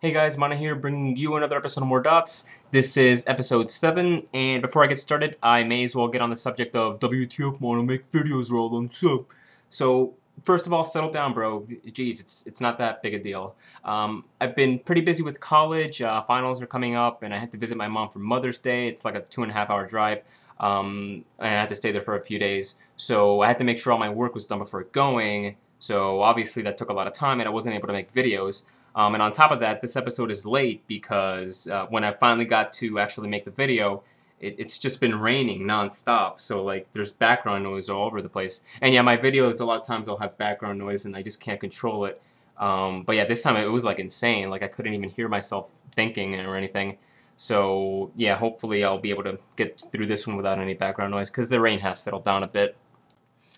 Hey guys, Mana here, bringing you another episode of More Dots. This is episode 7, and before I get started, I may as well get on the subject of WTF, Mana, make videos roll on sub. So, first of all, settle down, bro. Jeez, it's not that big a deal. I've been pretty busy with college, finals are coming up, and I had to visit my mom for Mother's Day. It's like a 2.5 hour drive. And I had to stay there for a few days. So I had to make sure all my work was done before going. So obviously that took a lot of time, and I wasn't able to make videos. And on top of that, this episode is late because when I finally got to actually make the video, it's just been raining nonstop. So like there's background noise all over the place. And yeah, my videos a lot of times I'll have background noise and I just can't control it. But yeah, this time it was like insane. Like I couldn't even hear myself thinking or anything. So yeah, hopefully I'll be able to get through this one without any background noise because the rain has settled down a bit.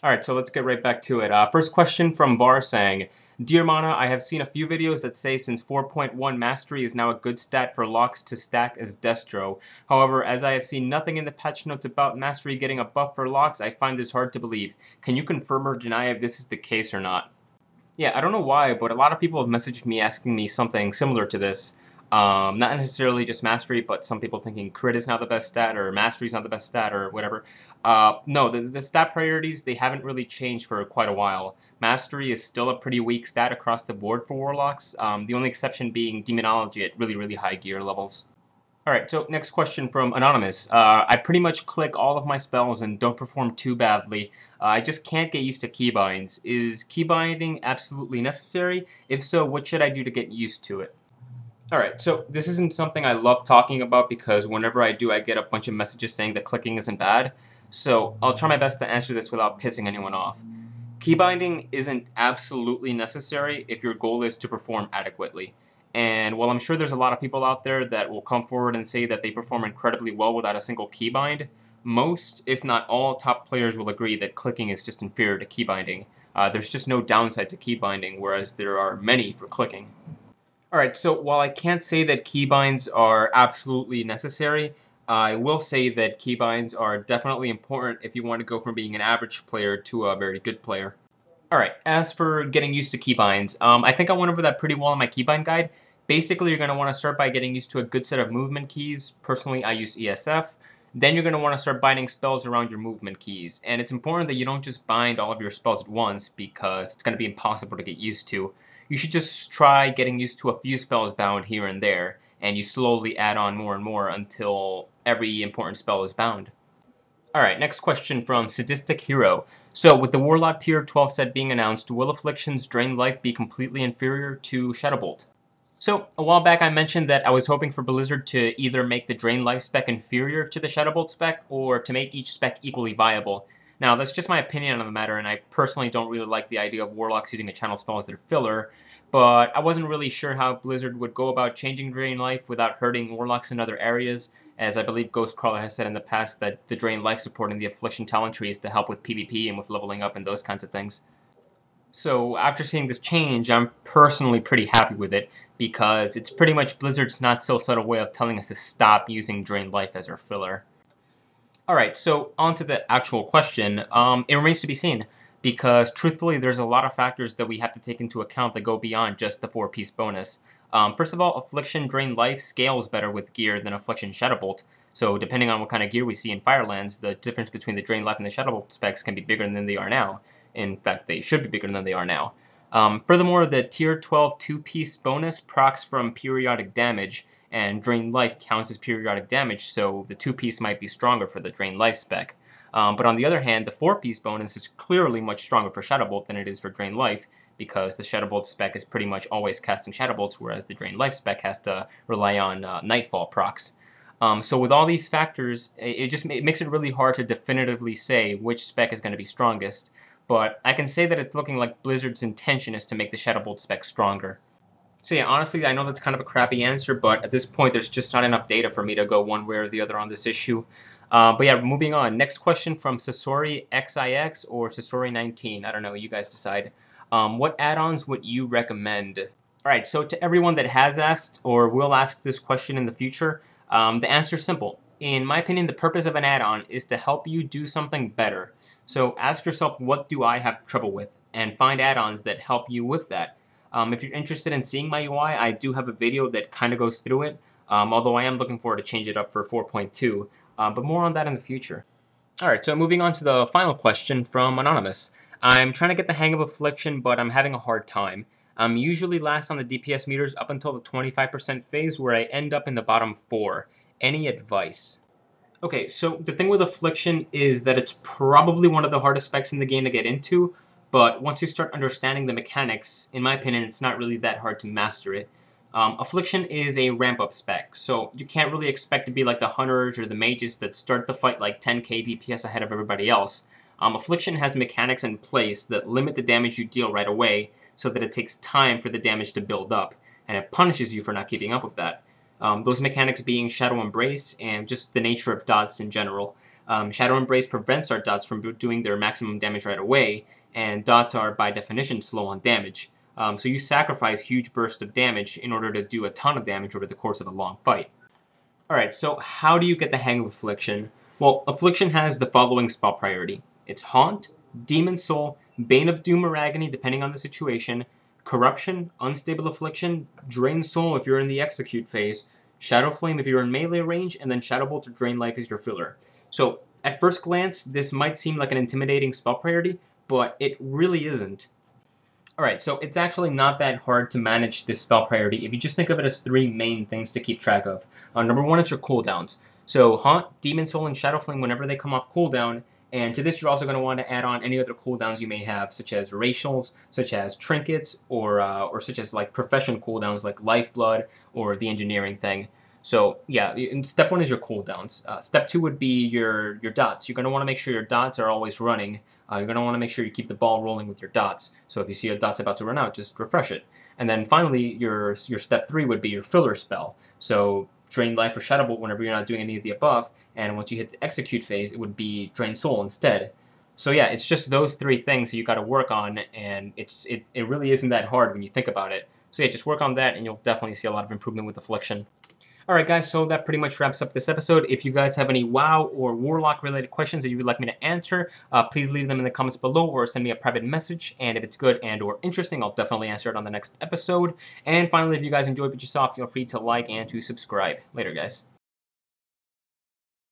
Alright, so let's get right back to it. First question from Var saying, Dear Mana, I have seen a few videos that say since 4.1 Mastery is now a good stat for locks to stack as Destro. However, as I have seen nothing in the patch notes about Mastery getting a buff for locks, I find this hard to believe. Can you confirm or deny if this is the case or not? Yeah, I don't know why, but a lot of people have messaged me asking me something similar to this. Not necessarily just Mastery, but some people thinking Crit is not the best stat, or Mastery is not the best stat, or whatever. No, the stat priorities, they haven't really changed for quite a while. Mastery is still a pretty weak stat across the board for Warlocks, the only exception being Demonology at really, really high gear levels. Alright, so next question from Anonymous. I pretty much click all of my spells and don't perform too badly. I just can't get used to keybinds. Is keybinding absolutely necessary? If so, what should I do to get used to it? Alright, so this isn't something I love talking about because whenever I do, I get a bunch of messages saying that clicking isn't bad. So I'll try my best to answer this without pissing anyone off. Keybinding isn't absolutely necessary if your goal is to perform adequately. And while I'm sure there's a lot of people out there that will come forward and say that they perform incredibly well without a single keybind, most, if not all, top players will agree that clicking is just inferior to keybinding. There's just no downside to keybinding, whereas there are many for clicking. Alright, so while I can't say that keybinds are absolutely necessary, I will say that keybinds are definitely important if you want to go from being an average player to a very good player. Alright, as for getting used to keybinds, I think I went over that pretty well in my keybind guide. Basically, you're going to want to start by getting used to a good set of movement keys. Personally, I use ESF. Then you're going to want to start binding spells around your movement keys. And it's important that you don't just bind all of your spells at once because it's going to be impossible to get used to. You should just try getting used to a few spells bound here and there, and you slowly add on more and more until every important spell is bound. Alright, next question from Sadistic Hero. So, with the Warlock Tier 12 set being announced, will Affliction's Drain Life be completely inferior to Shadowbolt? So, a while back I mentioned that I was hoping for Blizzard to either make the Drain Life spec inferior to the Shadowbolt spec, or to make each spec equally viable. Now, that's just my opinion on the matter, and I personally don't really like the idea of Warlocks using a channel spell as their filler, but I wasn't really sure how Blizzard would go about changing Drain Life without hurting Warlocks in other areas, as I believe Ghostcrawler has said in the past that the Drain Life support in the Affliction talent tree is to help with PvP and with leveling up and those kinds of things. So after seeing this change, I'm personally pretty happy with it, because it's pretty much Blizzard's not so subtle way of telling us to stop using Drain Life as our filler. Alright, so on to the actual question. It remains to be seen, because truthfully there's a lot of factors that we have to take into account that go beyond just the 4-piece bonus. First of all, Affliction Drain Life scales better with gear than Affliction Shadowbolt, so depending on what kind of gear we see in Firelands, the difference between the Drain Life and the Shadowbolt specs can be bigger than they are now. In fact, they should be bigger than they are now. Furthermore, the Tier 12 2-piece bonus procs from periodic damage, and Drain Life counts as periodic damage, so the 2-piece might be stronger for the Drain Life spec. But on the other hand, the 4-piece bonus is clearly much stronger for Shadowbolt than it is for Drain Life, because the Shadowbolt spec is pretty much always casting Shadowbolts, whereas the Drain Life spec has to rely on Nightfall procs. So with all these factors, it makes it really hard to definitively say which spec is going to be strongest, but I can say that it's looking like Blizzard's intention is to make the Shadowbolt spec stronger. So yeah, honestly, I know that's kind of a crappy answer, but at this point, there's just not enough data for me to go one way or the other on this issue. But yeah, moving on. Next question from Sasori XIX or Sasori19. I don't know, you guys decide. What add-ons would you recommend? Alright, so to everyone that has asked or will ask this question in the future, the answer is simple. In my opinion, the purpose of an add-on is to help you do something better. So ask yourself, what do I have trouble with? And find add-ons that help you with that. If you're interested in seeing my UI, I do have a video that kind of goes through it, although I am looking forward to change it up for 4.2, but more on that in the future. Alright, so moving on to the final question from Anonymous. I'm trying to get the hang of Affliction, but I'm having a hard time. I'm usually last on the DPS meters up until the 25% phase where I end up in the bottom 4. Any advice? Okay, so the thing with Affliction is that it's probably one of the hardest specs in the game to get into, but once you start understanding the mechanics, in my opinion, it's not really that hard to master it. Affliction is a ramp-up spec, so you can't really expect to be like the Hunters or the Mages that start the fight like 10k DPS ahead of everybody else. Affliction has mechanics in place that limit the damage you deal right away, so that it takes time for the damage to build up, and it punishes you for not keeping up with that. Those mechanics being Shadow Embrace and just the nature of dots in general. Shadow Embrace prevents our dots from doing their maximum damage right away, and dots are by definition slow on damage. So you sacrifice huge bursts of damage in order to do a ton of damage over the course of a long fight. Alright, so how do you get the hang of Affliction? Well, Affliction has the following spell priority. It's Haunt, Demon Soul, Bane of Doom or Agony depending on the situation, Corruption, Unstable Affliction, Drain Soul if you're in the Execute phase, Shadow Flame if you're in melee range, and then Shadow Bolt or Drain Life is your filler. So, at first glance, this might seem like an intimidating spell priority, but it really isn't. Alright, so it's actually not that hard to manage this spell priority if you just think of it as 3 main things to keep track of. Number 1 is your cooldowns. So Haunt, Demon Soul, and Shadow Flame whenever they come off cooldown, and to this you're also going to want to add on any other cooldowns you may have, such as racials, such as trinkets, or such as like profession cooldowns like Lifeblood or the engineering thing. So yeah, step 1 is your cooldowns. Step 2 would be your dots. You're going to want to make sure your dots are always running. You're going to want to make sure you keep the ball rolling with your dots. So if you see a dot's about to run out, just refresh it. And then finally, your step 3 would be your filler spell. So Drain Life or Shadow Bolt whenever you're not doing any of the above. And once you hit the execute phase, it would be Drain Soul instead. So yeah, it's just those 3 things that you got to work on, and it really isn't that hard when you think about it. So yeah, just work on that, and you'll definitely see a lot of improvement with Affliction. Alright guys, so that pretty much wraps up this episode. If you guys have any WoW or Warlock related questions that you would like me to answer, please leave them in the comments below or send me a private message, and if it's good and or interesting, I'll definitely answer it on the next episode. And finally, if you guys enjoyed what you saw, feel free to like and to subscribe. Later guys.